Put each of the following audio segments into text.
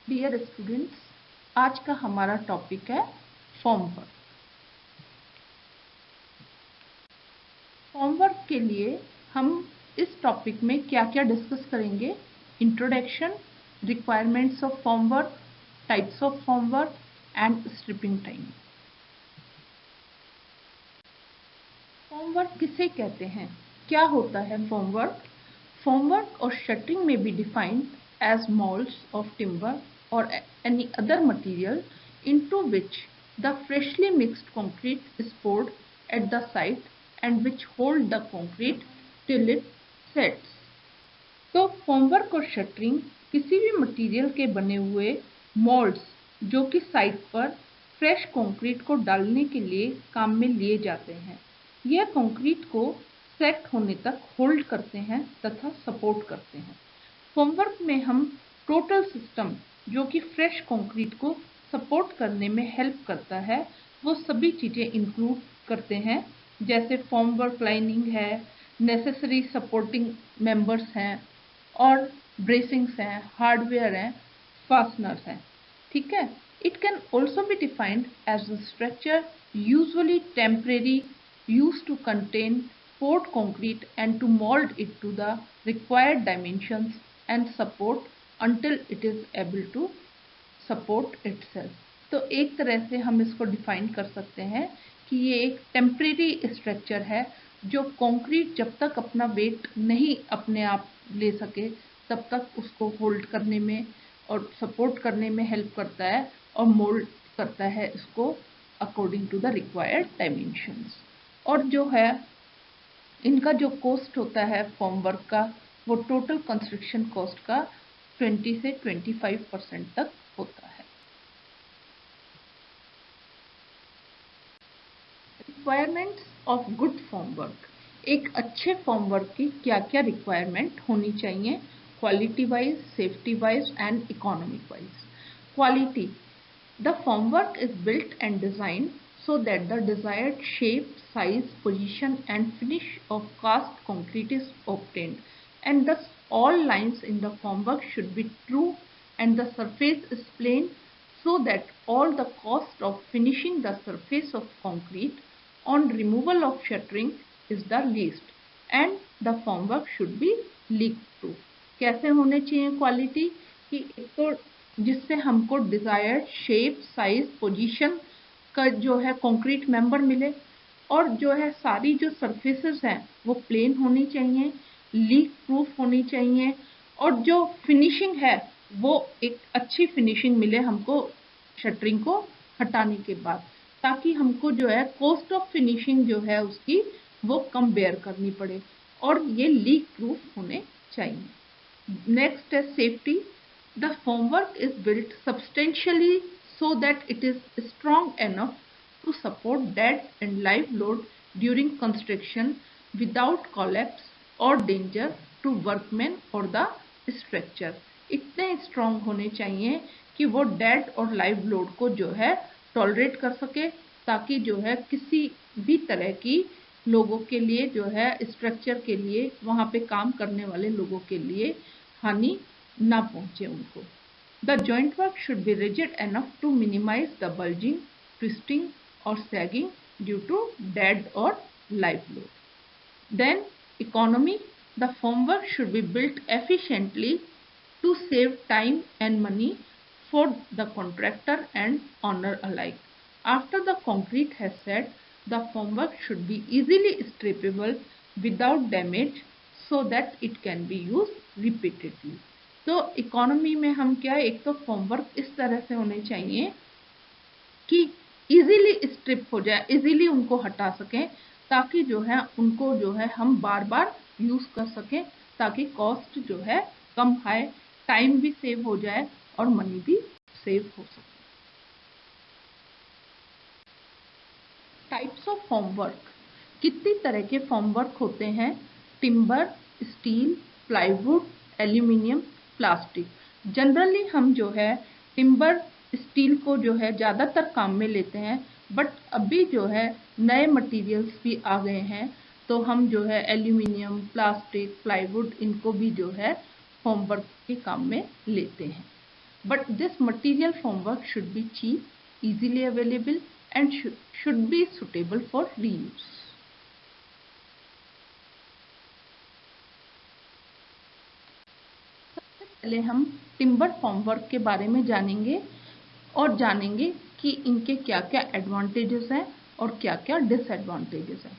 Dear students, आज का हमारा टॉपिक है फॉर्म वर्क। फॉर्म वर्क के लिए हम इस टॉपिक में क्या क्या डिस्कस करेंगे? Introduction, requirements of form work, types of form work and stripping time. Form work किसे कहते हैं? क्या होता है फॉर्म वर्क? फॉर्म वर्क और शटरिंग में be defined as molds of timber or any other material into which the freshly mixed concrete is poured at the site and which hold the concrete till it sets. तो formwork और shuttering किसी भी material के बने हुए moulds जो कि site पर फ्रेश कंक्रीट को डालने के लिए काम में लिए जाते हैं। यह कंक्रीट को सेट होने तक होल्ड करते हैं तथा सपोर्ट करते हैं। फॉर्मवर्क में हम टोटल सिस्टम जो कि फ्रेश कंक्रीट को सपोर्ट करने में हेल्प करता है वो सभी चीज़ें इंक्लूड करते हैं, जैसे फॉर्मवर्क लाइनिंग है, नेसेसरी सपोर्टिंग मेंबर्स हैं और ब्रेसिंग्स हैं, हार्डवेयर हैं, फास्टनर्स हैं। ठीक है। It can also be defined as the structure usually temporary use to contain poured concrete and to mold it to the required dimensions and support until it is able to support itself. तो एक तरह से हम इसको define कर सकते हैं कि ये एक टेम्परेरी स्ट्रक्चर है जो कंक्रीट जब तक अपना वेट नहीं अपने आप ले सके तब तक उसको होल्ड करने में और सपोर्ट करने में हेल्प करता है और मोल्ड करता है इसको according to the required dimensions. और जो है इनका जो कॉस्ट होता है फॉर्म वर्क का वो टोटल कंस्ट्रक्शन कॉस्ट का 20 से 25% तक होता है। Requirements of good form work. एक अच्छे फॉर्म वर्क की क्या क्या रिक्वायरमेंट होनी चाहिए? Quality wise, safety wise and economic wise. Quality, the form work is built and designed so that the desired shape, size, position and finish of cast concrete is obtained, and thus all lines in the formwork should be true and the surface is plain so that all the cost of finishing the surface of concrete on removal of shuttering is the least, and the formwork should be leak proof. कैसे होने चाहिए quality कि एक तो जिससे हमको desired shape, size, position का जो है कंक्रीट मेंबर मिले और जो है सारी जो सरफेसेस हैं वो प्लेन होनी चाहिए, लीक प्रूफ होनी चाहिए और जो फिनिशिंग है वो एक अच्छी फिनिशिंग मिले हमको शटरिंग को हटाने के बाद, ताकि हमको जो है कॉस्ट ऑफ फिनिशिंग जो है उसकी वो कम बेयर करनी पड़े और ये लीक प्रूफ होने चाहिए। नेक्स्ट है safety. The formwork is built substantially so that it is strong enough to support dead and live load during construction without collapse or danger to workmen or the structure. इतने strong होने चाहिए कि वो dead और live load को जो है tolerate कर सके, ताकि जो है किसी भी तरह की लोगों के लिए जो है स्ट्रक्चर के लिए वहाँ पे काम करने वाले लोगों के लिए हानि ना पहुँचे उनको। The jointwork should be rigid enough to minimize the bulging, twisting or sagging due to dead or live load. Then economy, the formwork should be built efficiently to save time and money for the contractor and owner alike. After the concrete has set, the formwork should be easily strippable without damage so that it can be used repeatedly. तो economy में हम क्या, एक तो formwork इस तरह से होने चाहिए कि इजीली स्ट्रिप हो जाए, इजीली उनको हटा सकें, ताकि जो है उनको जो है हम बार बार यूज कर सकें, ताकि कॉस्ट जो है कम आए, टाइम भी सेव हो जाए और मनी भी सेव हो सके। Types of formwork. कितनी तरह के फॉर्मवर्क होते हैं? Timber, steel, plywood, aluminium, plastic. Generally हम जो है टिम्बर, स्टील को जो है ज़्यादातर काम में लेते हैं, बट अभी जो है नए मटेरियल्स भी आ गए हैं तो हम जो है एल्यूमिनियम, प्लास्टिक, प्लाईवुड इनको भी जो है फॉर्मवर्क के काम में लेते हैं। but this material formwork should be cheap, easily available and should be suitable for reuse. सबसे पहले हम टिम्बर फॉर्मवर्क के बारे में जानेंगे और जानेंगे कि इनके क्या क्या एडवांटेजेस हैं और क्या क्या डिसएडवांटेजेस हैं।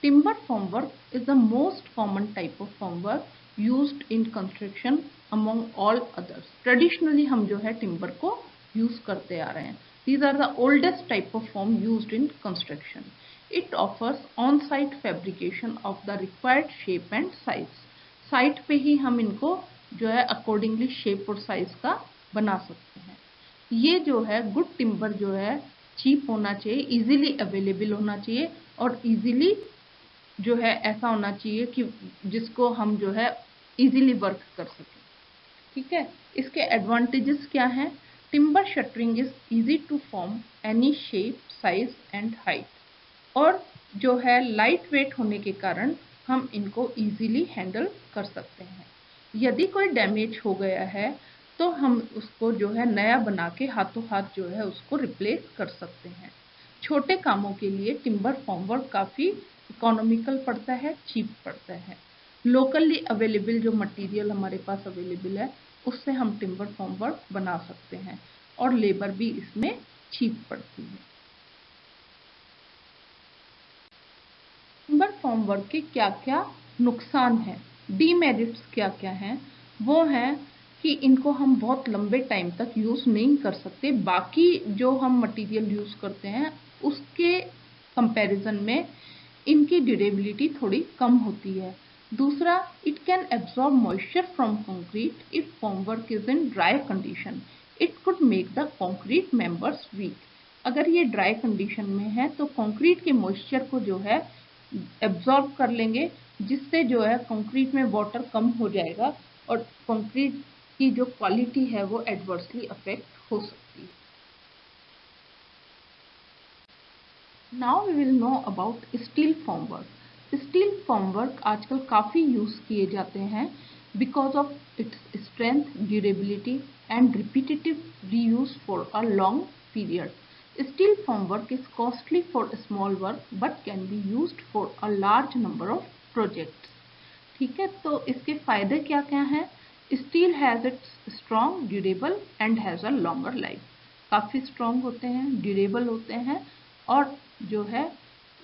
Timber formwork is the most common type of formwork used in construction among all others. Traditionally हम जो है टिम्बर को यूज करते आ रहे हैं। These are the oldest type of form used in construction. It offers on-site fabrication of the required shape and size. Site पे ही हम इनको जो है अकॉर्डिंगली शेप और साइज का बना सकते हैं। ये जो है गुड टिम्बर जो है चीप होना चाहिए, इजीली अवेलेबल होना चाहिए और इजीली जो है ऐसा होना चाहिए कि जिसको हम जो है इजीली वर्क कर सकें। ठीक है, इसके एडवांटेजेस क्या हैं? Timber shuttering is easy to form any shape, size and height, और जो है लाइट वेट होने के कारण हम इनको इजीली हैंडल कर सकते हैं। यदि कोई डैमेज हो गया है तो हम उसको जो है नया बना के हाथों हाथ जो है उसको रिप्लेस कर सकते हैं। छोटे कामों के लिए टिम्बर फॉर्मवर्क काफ़ी इकोनॉमिकल पड़ता है, चीप पड़ता है। लोकली अवेलेबल जो मटेरियल हमारे पास अवेलेबल है उससे हम टिम्बर फॉर्मवर्क बना सकते हैं और लेबर भी इसमें चीप पड़ती है। टिम्बर फॉर्मवर्क के क्या क्या नुकसान हैं, डीमेरिट्स क्या क्या हैं? वो हैं कि इनको हम बहुत लंबे टाइम तक यूज़ नहीं कर सकते। बाकी जो हम मटेरियल यूज़ करते हैं उसके कंपैरिजन में इनकी ड्यूरेबिलिटी थोड़ी कम होती है। दूसरा, it can absorb moisture from concrete if formwork is in dry condition. It could make the concrete members weak. अगर ये ड्राई कंडीशन में है तो कंक्रीट के मॉइस्चर को जो है एब्जॉर्ब कर लेंगे, जिससे जो है कंक्रीट में वाटर कम हो जाएगा और कंक्रीट की जो क्वालिटी है वो एडवर्सली अफेक्ट हो सकती है। Now we will know about steel formwork. Steel formwork आजकल काफ़ी यूज़ किए जाते हैं because of its strength, durability and repetitive reuse for a long period. Steel formwork is costly for small work but can be used for a large number of projects. ठीक है, तो इसके फायदे क्या क्या हैं? Steel has its strong, durable and has a longer life. काफ़ी strong होते हैं, ड्यूरेबल होते हैं और जो है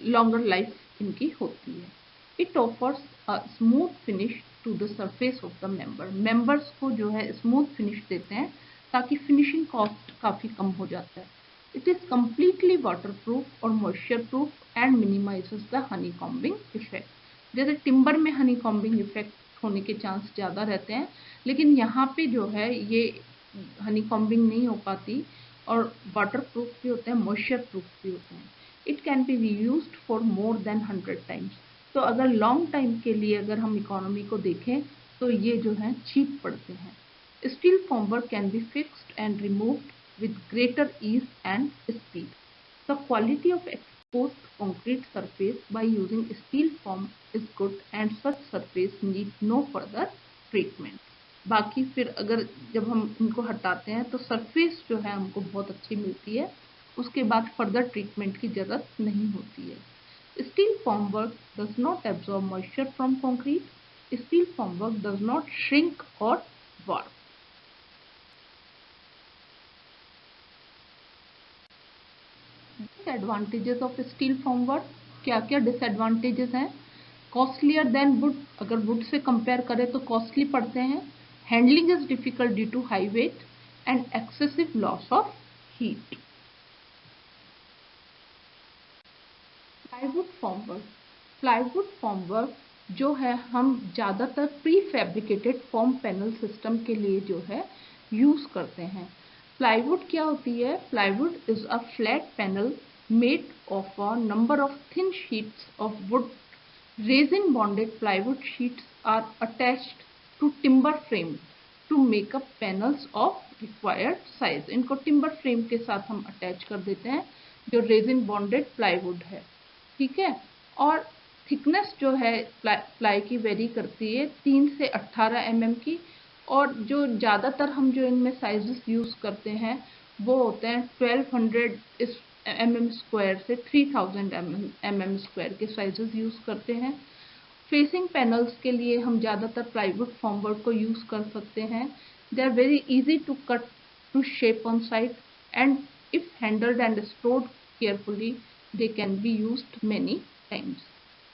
लॉन्गर लाइफ इनकी होती है। It offers a smooth finish to the surface of the members को जो है स्मूथ फिनिश देते हैं ताकि फिनिशिंग कॉस्ट काफ़ी कम हो जाता है। It is completely waterproof or moisture proof and minimizes the honeycombing effect. जैसे टिम्बर में honeycombing effect होने के चांस ज़्यादा रहते हैं, लेकिन यहाँ पे जो है ये honeycombing नहीं हो पाती और waterproof भी होते हैं, moisture proof भी होते हैं। It can be reused for more than 100 times. तो अगर लॉन्ग टाइम के लिए अगर हम इकोनॉमी को देखें तो ये जो है चीप पड़ते हैं। Steel formwork can be fixed and removed with greater ease and speed. The quality of exposed concrete surface by using steel form is good and such surface need no further treatment. बाकी फिर अगर जब हम इनको हटाते हैं तो surface जो है हमको बहुत अच्छी मिलती है, उसके बाद फर्दर ट्रीटमेंट की ज़रूरत नहीं होती है। Steel formwork does not absorb moisture from concrete. Steel formwork does not shrink or warp. Disadvantages of steel formwork क्या क्या डिसएडवांटेजेस हैं? कॉस्टलियर देन वुड, अगर वुड से कंपेयर करें तो कॉस्टली पड़ते हैं। Handling is difficult due to high weight and excessive loss of heat. Plywood formwork जो है हम ज़्यादातर prefabricated form panel system के लिए जो है यूज़ करते हैं। प्लाईवुड क्या होती है? Plywood is a flat panel made of a number of thin sheets of wood. Resin bonded plywood sheets are attached to timber frame to make up panels of required size. इनको timber frame के साथ हम attach कर देते हैं जो resin bonded plywood है। ठीक है, और थिकनेस जो है प्लाई की वेरी करती है 3 से 18 mm की, और जो ज़्यादातर हम जो इनमें साइजेस यूज़ करते हैं वो होते हैं 1200 mm स्क्वायर से 3000 mm स्क्वायर के साइजेस यूज़ करते हैं। फेसिंग पैनल्स के लिए हम ज़्यादातर प्लाईवुड फॉर्मवर्क को यूज़ कर सकते हैं। They are very easy to cut to shape on site and if handled and stored carefully they can be used many times.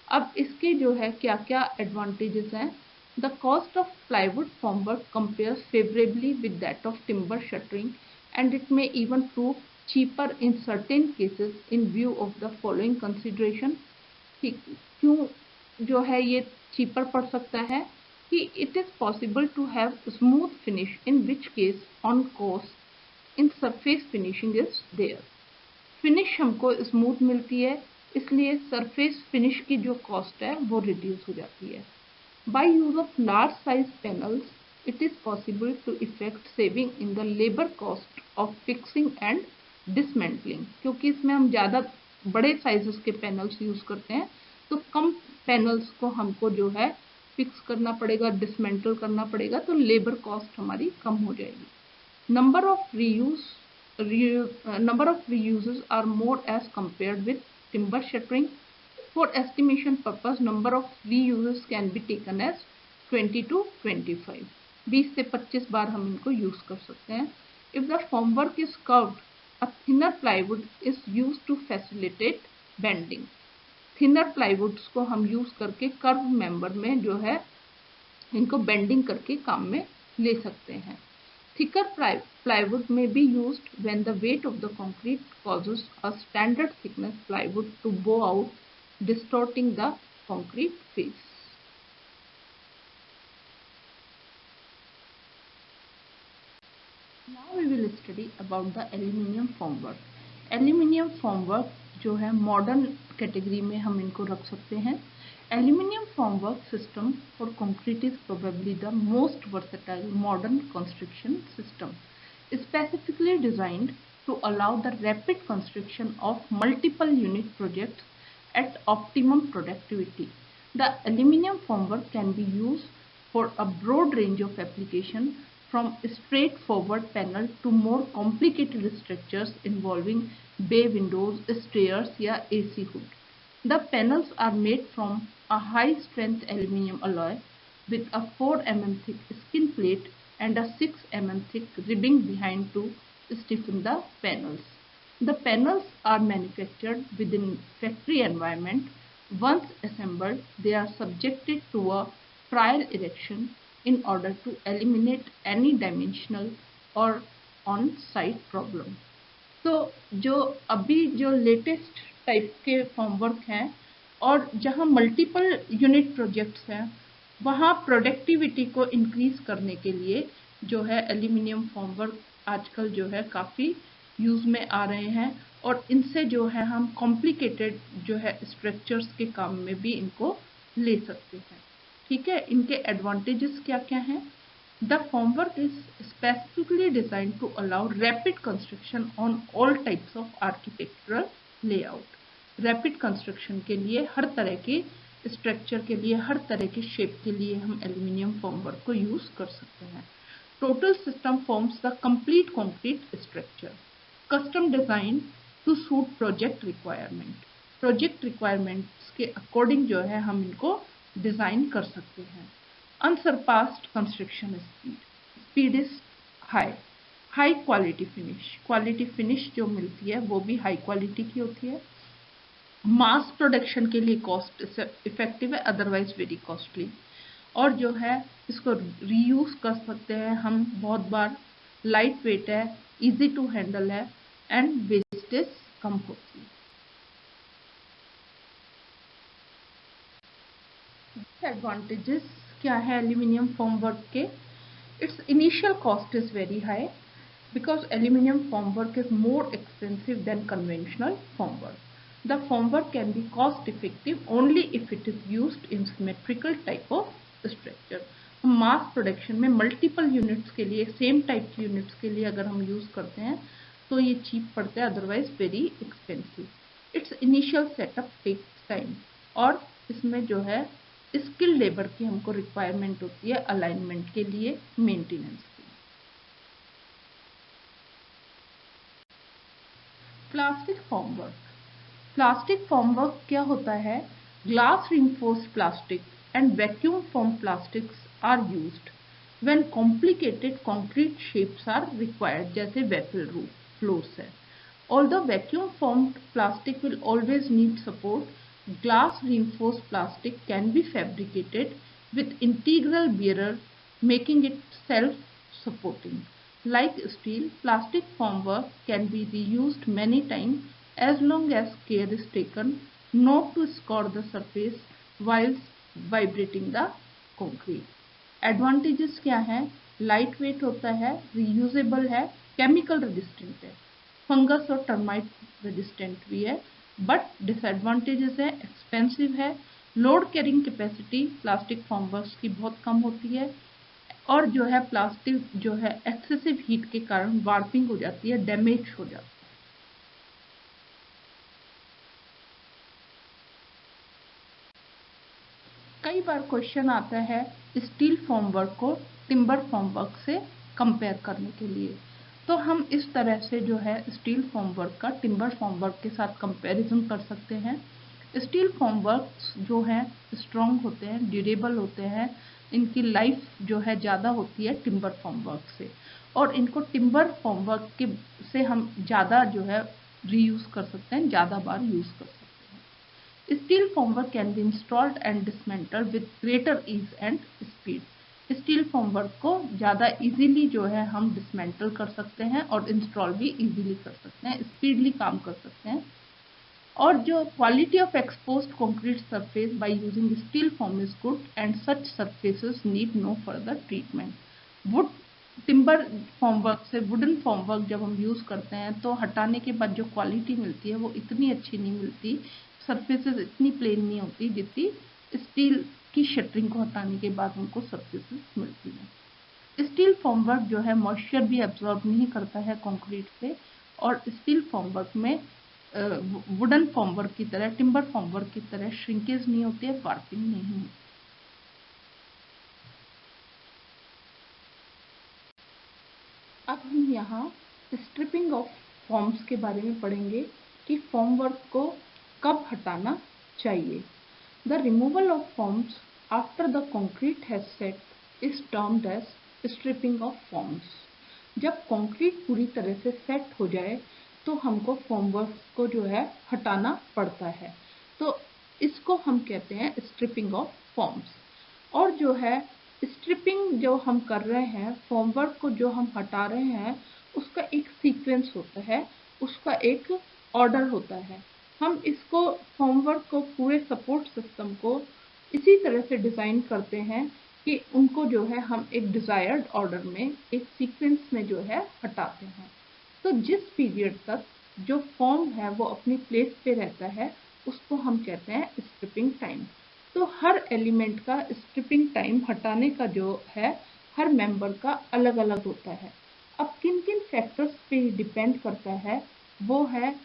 अब इसके जो है क्या क्या एडवांटेजेस हैं। The cost of plywood formwork compares favourably with that of timber shuttering and it may even prove cheaper in certain cases in view of the following consideration. क्यों जो है ये चीपर पड़ सकता है कि it is possible to have smooth finish in which case on cost in surface finishing is there. Finish हमको smooth मिलती है, इसलिए सरफेस फिनिश की जो कॉस्ट है वो रिड्यूस हो जाती है। By use of large size panels it is possible to effect saving in the labour cost of fixing and dismantling, क्योंकि इसमें हम ज़्यादा बड़े साइजेस के पैनल्स यूज करते हैं तो कम पैनल्स को हमको जो है फिक्स करना पड़ेगा, डिसमेंटल करना पड़ेगा, तो लेबर कॉस्ट हमारी कम हो जाएगी। Number of reuses are more as compared with timber shuttering. For estimation purpose, number of reuses can be taken as 20 to 25. 20 से 25 बार हम इनको यूज कर सकते हैं। If the formwork is curved, a thinner plywood is used to facilitate bending. Thinner प्लाईवुड्स को हम use करके curve member में जो है इनको बेंडिंग करके काम में ले सकते हैं। Thicker plywood may be used when the weight of the concrete causes a standard thickness plywood to bow out, distorting the concrete face. Now we will study about the aluminium formwork. Aluminium formwork जो है modern category में हम इनको रख सकते हैं। Aluminium formwork system for concrete is probably the most versatile modern construction system, specifically designed to allow the rapid construction of multiple unit projects at optimum productivity. The aluminium formwork can be used for a broad range of applications, from straightforward panel to more complicated structures involving bay windows, stairs या AC hood. The panels are made from a high-strength aluminium alloy with a 4 mm thick skin plate and a 6 mm thick ribbing behind to stiffen the panels. The panels are manufactured within factory environment. Once assembled, they are subjected to a trial erection in order to eliminate any dimensional or on-site problem. तो जो अभी जो latest type के formwork हैं और जहाँ multiple unit projects हैं वहाँ प्रोडक्टिविटी को इंक्रीज करने के लिए जो है एल्यूमिनियम फॉर्मवर्क आजकल जो है काफ़ी यूज़ में आ रहे हैं और इनसे जो है हम कॉम्प्लिकेटेड जो है स्ट्रक्चर्स के काम में भी इनको ले सकते हैं। ठीक है, इनके एडवांटेजेस क्या क्या हैं। The formwork is specifically designed to allow rapid construction on all types of architectural layout. Rapid construction के लिए हर तरह के स्ट्रक्चर के लिए हर तरह के शेप के लिए हम एल्यूमिनियम फॉर्मवर्क को यूज कर सकते हैं। Total system forms the complete concrete structure, custom design to suit project requirement. Project requirements के अकॉर्डिंग जो है हम इनको डिजाइन कर सकते हैं। Unsurpassed construction speed. Speed is high. High quality finish. Quality finish जो मिलती है वो भी हाई क्वालिटी की होती है। मास प्रोडक्शन के लिए कॉस्ट इफेक्टिव है, अदरवाइज वेरी कॉस्टली। और जो है इसको रीयूज कर सकते हैं हम बहुत बार, लाइट वेट है, इजी टू हैंडल है एंड वेस्टेज कम होती है। एडवांटेजेस क्या है एल्यूमिनियम फॉर्मवर्क के। It's initial cost is very high because aluminium formwork is more expensive than conventional formwork. The formwork can be cost effective only if it is used in symmetrical type of structure. Mass production में multiple units के लिए, same type की units के लिए अगर हम use करते हैं तो ये चीप पड़ते हैं, otherwise very expensive. It's initial setup takes time और इसमें जो है स्किल लेबर की हमको रिक्वायरमेंट होती है अलाइनमेंट के लिए, मेंटेनेंस की। Plastic formwork. प्लास्टिक फॉर्मवर्क क्या होता है? Glass reinforced plastic and vacuum form plastics are used when complicated concrete shapes are required, जैसे वेफल रूफ फ्लोर्स है। Although vacuum formed plastic will always need support, glass reinforced plastic can be fabricated with integral bearer, making it self-supporting. Like steel, plastic formwork can be reused many times as long as care is taken not to score the surface whilst vibrating the concrete. Advantages क्या हैं? Light weight होता है, reusable है, chemical resistant है, fungus और termite resistant भी है। But disadvantages है, एक्सपेंसिव है, लोड कैरिंग कैपेसिटी प्लास्टिक फॉर्मवर्क्स की बहुत कम होती है, और जो है प्लास्टिक जो है एक्सेसिव हीट के कारण वार्पिंग हो जाती है, डैमेज हो जाती है। कई बार क्वेश्चन आता है स्टील फॉर्मवर्क को टिम्बर फॉर्मवर्क से कंपेयर करने के लिए, तो हम इस तरह से जो है स्टील फॉर्मवर्क का टिम्बर फॉर्मवर्क के साथ कंपैरिजन कर सकते हैं। स्टील फॉर्मवर्क्स जो हैं स्ट्रॉन्ग होते हैं, ड्यूरेबल होते हैं, इनकी लाइफ जो है ज़्यादा होती है टिम्बर फॉर्मवर्क से, और इनको टिम्बर फॉर्मवर्क के से हम ज़्यादा जो है रीयूज़ कर सकते हैं, ज़्यादा बार यूज़ कर सकते हैं। Steel formwork can be installed and dismantled with greater ease and speed. Steel formwork को ज़्यादा इजीली जो है हम डिसमेंटल कर सकते हैं और इंस्टॉल भी इजीली कर सकते हैं, स्पीडली काम कर सकते हैं। और जो quality of exposed concrete surface by using steel form is good and such surfaces need no further treatment. Wood timber formwork से वुडन फॉर्मवर्क जब हम यूज़ करते हैं तो हटाने के बाद जो क्वालिटी मिलती है वो इतनी अच्छी नहीं मिलती, सरफेसेस इतनी प्लेन नहीं होती जितनी स्टील की शटरिंग को हटाने के बाद हमको सरफेसेस मिलती है। स्टील फॉर्मवर्क जो है मॉइस्चर भी एब्जॉर्ब नहीं करता है कंक्रीट से, और स्टील फॉर्मवर्क में वुडन फॉर्मवर्क की तरह, टिम्बर फॉर्मवर्क की तरह श्रिंकेज नहीं होती है, वार्पिंग नहीं होती। अब हम यहाँ स्ट्रिपिंग ऑफ फॉर्म्स के बारे में पढ़ेंगे कि फॉर्मवर्क को कब हटाना चाहिए। The removal of forms after the concrete has set is termed as stripping of forms. जब कंक्रीट पूरी तरह से सेट हो जाए तो हमको फॉर्मवर्क को जो है हटाना पड़ता है, तो इसको हम कहते हैं स्ट्रिपिंग ऑफ फॉर्म्स। और जो है स्ट्रिपिंग जो हम कर रहे हैं, फॉर्मवर्क को जो हम हटा रहे हैं, उसका एक सीक्वेंस होता है, उसका एक ऑर्डर होता है। हम इसको फॉर्मवर्क को पूरे सपोर्ट सिस्टम को इसी तरह से डिज़ाइन करते हैं कि उनको जो है हम एक डिज़ायर्ड ऑर्डर में, एक सीक्वेंस में जो है हटाते हैं। तो जिस पीरियड तक जो फॉर्म है वो अपनी प्लेस पे रहता है उसको हम कहते हैं स्ट्रिपिंग टाइम। तो हर एलिमेंट का स्ट्रिपिंग टाइम हटाने का जो है हर मेंबर का अलग अलग होता है। अब किन किन फैक्टर्स पे डिपेंड करता है, वो है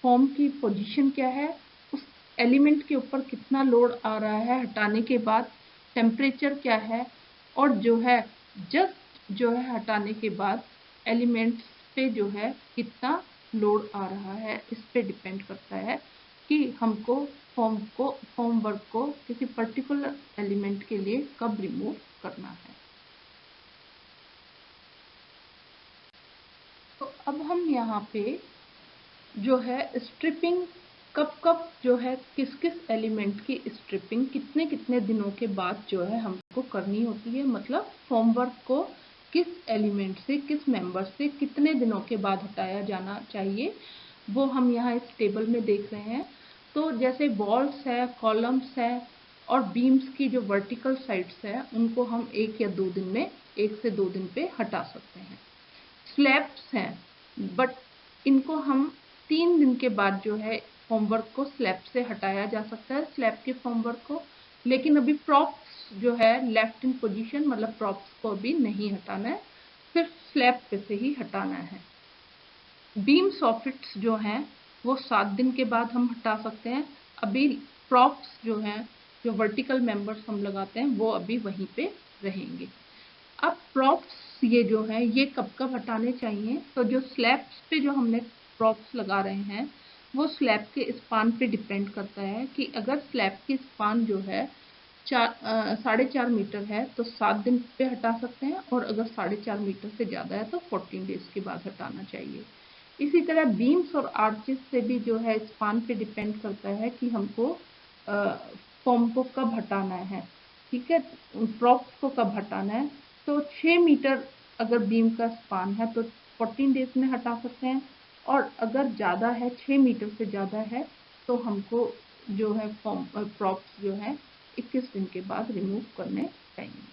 फॉर्म की पोजीशन क्या है, उस एलिमेंट के ऊपर कितना लोड आ रहा है हटाने के बाद, टेम्परेचर क्या है, और जो है जस्ट जो है हटाने के बाद एलिमेंट्स पे जो है कितना लोड आ रहा है, इस पे डिपेंड करता है कि हमको फॉर्मवर्क को किसी पर्टिकुलर एलिमेंट के लिए कब रिमूव करना है। तो अब हम यहाँ पे जो है स्ट्रिपिंग कब जो है किस किस एलिमेंट की स्ट्रिपिंग कितने कितने दिनों के बाद जो है हमको करनी होती है, मतलब फॉर्मवर्क को किस एलिमेंट से, किस मेंबर से कितने दिनों के बाद हटाया जाना चाहिए, वो हम यहाँ इस टेबल में देख रहे हैं। तो जैसे वॉल्स है, कॉलम्स है और बीम्स की जो वर्टिकल साइड्स है उनको हम 1 या 2 दिन में, 1 से 2 दिन पे हटा सकते हैं। स्लैब्स हैं, बट इनको हम 3 दिन के बाद जो है फॉर्मवर्क को स्लैब से हटाया जा सकता है, स्लैब के फॉर्मवर्क को। लेकिन अभी प्रॉप्स जो है लेफ्ट इन पोजीशन, मतलब प्रॉप्स को अभी नहीं हटाना है, सिर्फ स्लैब पे से ही हटाना है। बीम सॉकेट्स जो हैं वो 7 दिन के बाद हम हटा सकते हैं। अभी प्रॉप्स जो हैं जो वर्टिकल मेंबर्स हम लगाते हैं वो अभी वहीं पे रहेंगे। अब प्रॉप्स ये जो है ये कब कब हटाने चाहिए, तो जो स्लैब्स पे जो हमने प्रॉप्स लगा रहे हैं वो स्लैब के स्पान पे डिपेंड करता है कि अगर स्लैब की स्पान जो है 4.5 मीटर है तो 7 दिन पे हटा सकते हैं, और अगर 4.5 मीटर से ज़्यादा है तो 14 डेज के बाद हटाना चाहिए। इसी तरह बीम्स और आर्चेस से भी जो है स्पान पे डिपेंड करता है कि हमको फॉर्म को कब हटाना है, ठीक है, प्रॉप्स को कब हटाना है। तो 6 मीटर अगर बीम का स्पान है तो 14 डेज में हटा सकते हैं, और अगर ज़्यादा है 6 मीटर से ज़्यादा है तो हमको जो है प्रॉप्स जो है 21 दिन के बाद रिमूव करने चाहिए।